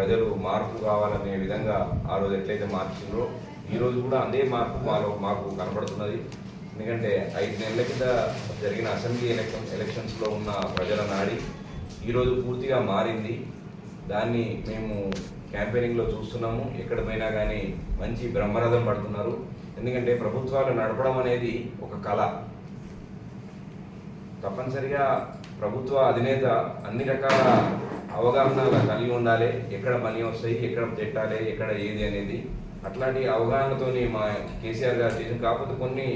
ప్రజలు మార్పు కావాలనే విధంగా ఆ రోజు ఎట్లయితే మార్చిందో ఈరోజు కూడా అదే మార్పు మాకు కనబడుతున్నది. ఎందుకంటే 5 నెలల కింద జరిగిన అసెంబ్లీ ఎలక్షన్స్లో ఉన్న ప్రజల నాడి ఈరోజు పూర్తిగా మారింది. దాన్ని మేము క్యాంపెయినింగ్లో చూస్తున్నాము. ఎక్కడ పోయినా కానీ మంచి బ్రహ్మరథం పడుతున్నారు. ఎందుకంటే ప్రభుత్వాలు నడపడం అనేది ఒక కళ. తప్పనిసరిగా ప్రభుత్వ అధినేత అన్ని రకాల అవగాహన కలిగి ఉండాలి. ఎక్కడ పని వస్తాయి, ఎక్కడ పెట్టాలి, ఎక్కడ ఏది అనేది అట్లాంటి అవగాహనతోని మా కేసీఆర్ గారు చేసిన. కాకపోతే కొన్ని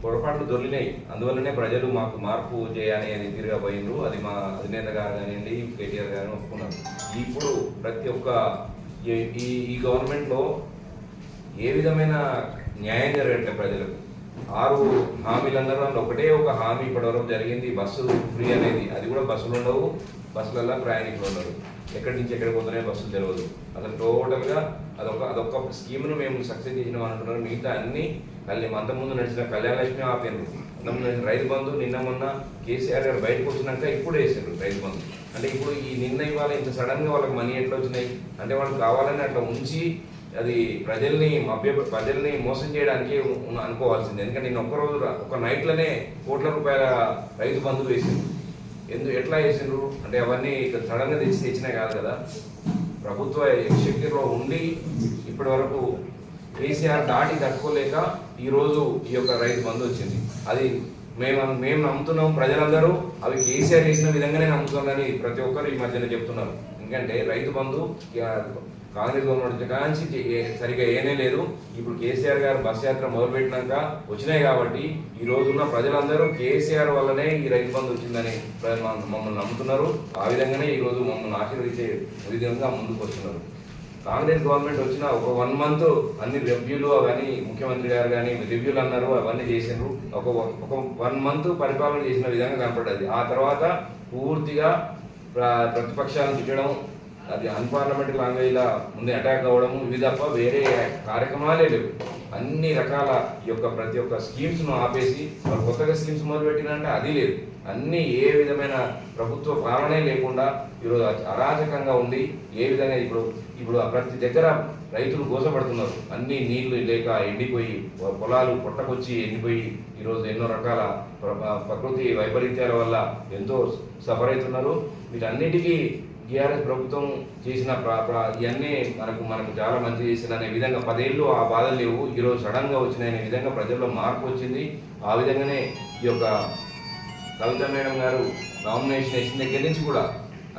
పొరపాట్లు దొరికినాయి. అందువల్లనే ప్రజలు మాకు మార్పు చేయాలి అని తీరుగా పోయినరు. అది మా అధినేత గారు కానివ్వండి, కేటీఆర్ గారిని ఒప్పుకున్నారు. ఇప్పుడు ప్రతి ఒక్క ఈ గవర్నమెంట్లో ఏ విధమైన న్యాయం జరగట్లేదు ప్రజలకు. 6 హామీలు అన్నారు. అందులో ఒకటే ఒక హామీ ఇప్పటివరకు జరిగింది, బస్సు ఫ్రీ అనేది. అది కూడా బస్సులు ఉండవు, బస్సులలో ప్రయాణికులు ఉండరు. ఎక్కడి నుంచి ఎక్కడికి పోతున్నాయో బస్సులు తెలియదు. అసలు టోటల్గా అదొక స్కీమ్ను మేము సక్సెస్ చేసినాం అంటున్నారు. మిగతా అన్ని అంతకుముందు నడిచిన కళ్యాణలక్ష్మి ఆపారు, అంతకుముందు నడిచిన రైతు బంధు నిన్న మొన్న కేసీఆర్ గారు బయటకు వచ్చినాక ఇప్పుడు వేసారు రైతు బంధు. అంటే ఇప్పుడు ఈ నిన్న ఇవాళ ఇంత సడన్గా వాళ్ళకి మనీ ఎట్లా వచ్చినాయి అంటే వాళ్ళు కావాలని అట్లా ఉంచి అది ప్రజల్ని మోసం చేయడానికి అనుకోవాల్సింది. ఎందుకంటే నేను ఒక్కరోజు ఒక నైట్లోనే కోట్ల రూపాయల రైతు బంధువు వేసిండ్రు. ఎట్లా వేసిండ్రు అంటే అవన్నీ సడన్గా తెచ్చినాయి కాదు కదా. ప్రభుత్వ శక్తిలో ఉండి ఇప్పటి వరకు కేసీఆర్ దాటి తట్టుకోలేక ఈరోజు ఈ యొక్క రైతు బంధు వచ్చింది. అది మేము నమ్ముతున్నాం. ప్రజలందరూ అవి కేసీఆర్ వేసిన విధంగానే నమ్ముతున్నారని ప్రతి ఒక్కరు ఈ మధ్యన చెప్తున్నారు. ఎందుకంటే రైతు బంధు కాంగ్రెస్ గవర్నమెంట్ కాంచి సరిగా ఏనే లేదు. ఇప్పుడు కేసీఆర్ గారు బస్ యాత్ర మొదలుపెట్టినాక వచ్చినాయి కాబట్టి ఈ రోజున్న ప్రజలందరూ కేసీఆర్ వల్లనే ఈ రైతు బంధు వచ్చిందని మమ్మల్ని నమ్ముతున్నారు. ఆ విధంగానే ఈరోజు మమ్మల్ని ఆశీర్వదించే విధంగా ముందుకు వస్తున్నారు. కాంగ్రెస్ గవర్నమెంట్ వచ్చిన ఒక 1 మంత్ అన్ని రివ్యూలు అవన్నీ ముఖ్యమంత్రి గారు కానీ రివ్యూలు అన్నారు, అవన్నీ చేసిండ్రు. ఒక 1 మంత్ పరిపాలన చేసిన విధంగా కనపడ్డది. ఆ తర్వాత పూర్తిగా ప్రతిపక్షాలను తిట్టడం, అది అన్పార్లమెంటరీ లాంగ్వేజ్లా ముందే అటాక్ అవ్వడం, ఇవి తప్ప వేరే కార్యక్రమాలే లేవు. అన్ని రకాల ఈ యొక్క ప్రతి ఒక్క స్కీమ్స్ను ఆపేసి వాళ్ళు కొత్తగా స్కీమ్స్ మొదలుపెట్టినంటే అది లేదు. అన్ని ఏ విధమైన ప్రభుత్వ పాలనే లేకుండా ఈరోజు అరాచకంగా ఉంది. ఏ విధంగా ఇప్పుడు ప్రతి దగ్గర రైతులు గోసపడుతున్నారు. అన్ని నీళ్లు లేక ఎండిపోయి పొలాలు పొట్టకొచ్చి ఎండిపోయి ఈరోజు ఎన్నో రకాల ప్రకృతి వైపరీత్యాల వల్ల ఎంతో సఫర్ అవుతున్నారు. వీటన్నిటికీ టీఆర్ఎస్ ప్రభుత్వం చేసిన ఇవన్నీ మనకు చాలా మంచి చేసిన అనే విధంగా 10 ఏళ్ళు ఆ బాధలు లేవు. ఈరోజు సడన్గా వచ్చినాయనే విధంగా ప్రజల్లో మార్పు వచ్చింది. ఆ విధంగానే ఈ యొక్క కవిత మేడం గారు నామినేషన్ వేసిన దగ్గర నుంచి కూడా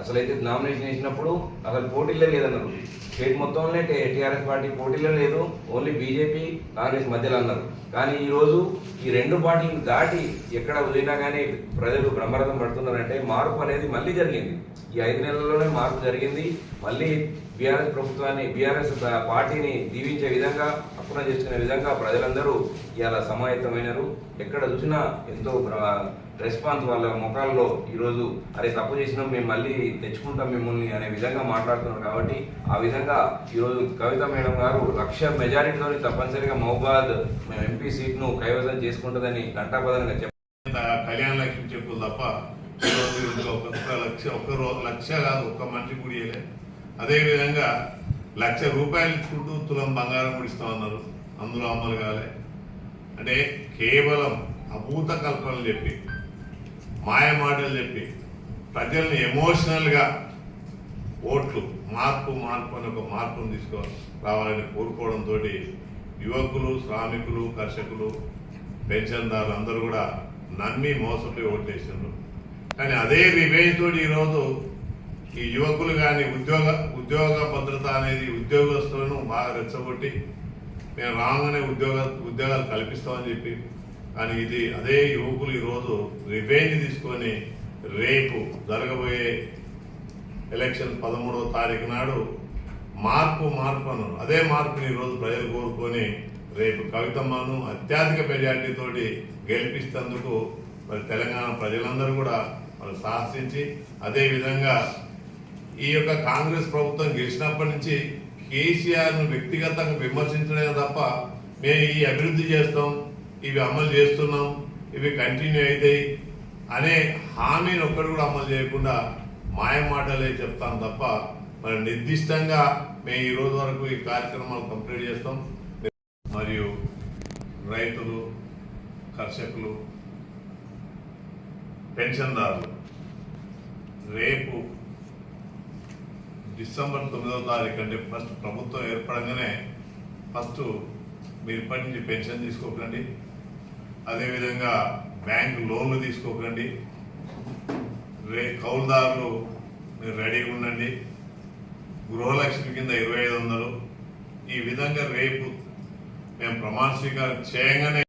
అసలైతే నామినేషన్ వేసినప్పుడు అసలు పోటీలే లేదన్నారు. స్టేట్ మొత్తంలో టీఆర్ఎస్ పార్టీ పోటీలే లేదు, ఓన్లీ బీజేపీ కాంగ్రెస్ మధ్యలో అన్నారు. కానీ ఈరోజు ఈ 2 పార్టీలను దాటి ఎక్కడ వదిలినా కానీ ప్రజలు బ్రహ్మరథం పడుతున్నారంటే మార్పు అనేది మళ్ళీ జరిగింది. ఈ 5 నెలల్లోనే మార్పు జరిగింది. మళ్ళీ బీఆర్ఎస్ పార్టీని దీవించే విధంగా, అప్పున చేసుకునే విధంగా ప్రజలందరూ ఇలా సమాయత్తమైనారు. ఎక్కడ చూసినా ఎంతో రెస్పాన్స్ వాళ్ళ ముఖాల్లో ఈరోజు అరే తప్పు చేసినాం, మేము మళ్ళీ తెచ్చుకుంటాం మిమ్మల్ని అనే విధంగా మాట్లాడుతున్నారు. కాబట్టి ఆ విధంగా ఈరోజు కవిత మేడం గారు 1,00,000 మెజారిటీతో తప్పనిసరిగా మహబూబాద్ ఎంపీ సీట్ను కైవసం చేసుకుంటుందని ఘంటాపదంగా కళ్యాణ లక్ష్మి చెప్పులు తప్ప ఒక్క లక్ష కాదు, ఒక్క మనిషి గుడియలే. అదేవిధంగా ₹1,00,000 ఇచ్చుకుంటూ తులం బంగారం గుడిస్తా ఉన్నారు. అందులో అమలు కాలే. అంటే కేవలం అభూత కల్పనలు చెప్పి, మాయ మాటలు చెప్పి ప్రజల్ని ఎమోషనల్గా ఓట్లు మార్పు అని ఒక మార్పును రావాలని కోరుకోవడంతో యువకులు, శ్రామికులు, కర్షకులు, పెన్షన్దారులు అందరూ కూడా నమ్మి మోసపోయి ఓట్లేసారు. కానీ అదే రివేంజ్ తోటి ఈరోజు ఈ యువకులు కానీ ఉద్యోగ భద్రత అనేది ఉద్యోగస్తులను బాగా రెచ్చగొట్టి మేము రాగానే ఉద్యోగాలు కల్పిస్తామని చెప్పి, కానీ అదే యువకులు ఈరోజు రివెంజ్ తీసుకొని రేపు జరగబోయే ఎలక్షన్ 13వ తారీఖు నాడు మార్పు అన్నారు. అదే మార్పుని ఈరోజు ప్రజలు కోరుకొని రేపు కవితమ్మను అత్యధిక మెజార్టీతోటి గెలిపిస్తేందుకు మరి తెలంగాణ ప్రజలందరూ కూడా వాళ్ళు సాహసించి, అదేవిధంగా ఈ యొక్క కాంగ్రెస్ ప్రభుత్వం గెలిచినప్పటి నుంచి కేసీఆర్ను వ్యక్తిగతంగా విమర్శించడమే తప్ప మేము ఈ అభివృద్ధి చేస్తాం, ఇవి అమలు చేస్తున్నాం, ఇవి కంటిన్యూ అవుతాయి అనే హామీని ఒక్కడు కూడా అమలు చేయకుండా మాయ మాటలే చెప్తాను తప్ప మరి నిర్దిష్టంగా మేము ఈ రోజు వరకు ఈ కార్యక్రమాలు కంప్లీట్ చేస్తాం. మరియు రైతులు, కర్షకులు, పెన్షన్దారులు రేపు డిసెంబర్ 9వ తారీఖు అంటే ఫస్ట్ ప్రభుత్వం ఏర్పడంగానే ఫస్ట్ మీరు ఇప్పటి నుంచి పెన్షన్ తీసుకోకండి, అదేవిధంగా బ్యాంకు లోన్లు తీసుకోకండి, కౌలుదారులు మీరు రెడీగా ఉండండి, గృహలక్ష్మి కింద 2500 ఈ విధంగా రేపు మేము ప్రమాణ స్వీకారం చేయగానే